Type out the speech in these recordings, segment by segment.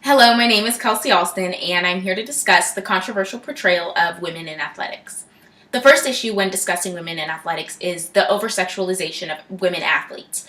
Hello, my name is Kelsey Alston, and I'm here to discuss the controversial portrayal of women in athletics. The first issue when discussing women in athletics is the over-sexualization of women athletes.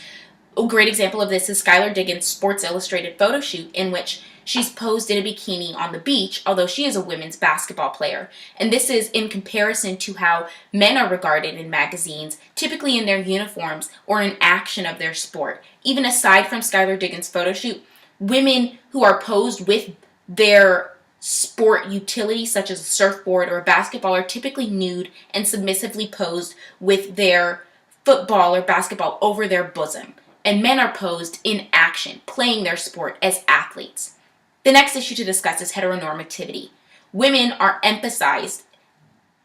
A great example of this is Skylar Diggins' Sports Illustrated photo shoot in which she's posed in a bikini on the beach, although she is a women's basketball player. And this is in comparison to how men are regarded in magazines, typically in their uniforms or in action of their sport. Even aside from Skylar Diggins' photo shoot, women who are posed with their sport utility, such as a surfboard or a basketball, are typically nude and submissively posed with their football or basketball over their bosom. And men are posed in action, playing their sport as athletes. The next issue to discuss is heteronormativity. Women are emphasized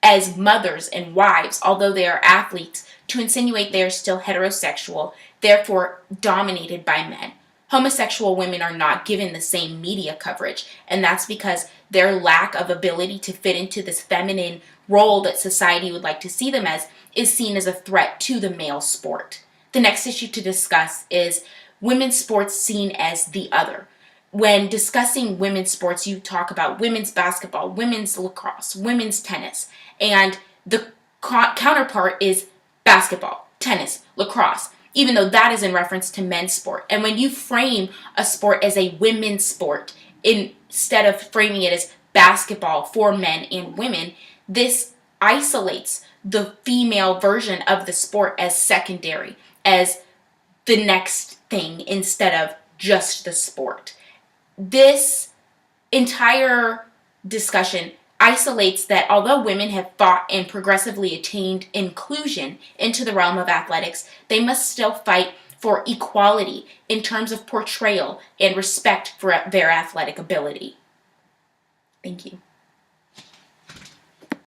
as mothers and wives, although they are athletes, to insinuate they are still heterosexual, therefore dominated by men. Homosexual women are not given the same media coverage, and that's because their lack of ability to fit into this feminine role that society would like to see them as is seen as a threat to the male sport. The next issue to discuss is women's sports seen as the other. When discussing women's sports, you talk about women's basketball, women's lacrosse, women's tennis, and the counterpart is basketball, tennis, lacrosse, even though that is in reference to men's sport. And when you frame a sport as a women's sport, instead of framing it as basketball for men and women, this isolates the female version of the sport as secondary, as the next thing instead of just the sport. This entire discussion isolates that although women have fought and progressively attained inclusion into the realm of athletics, they must still fight for equality in terms of portrayal and respect for their athletic ability. Thank you.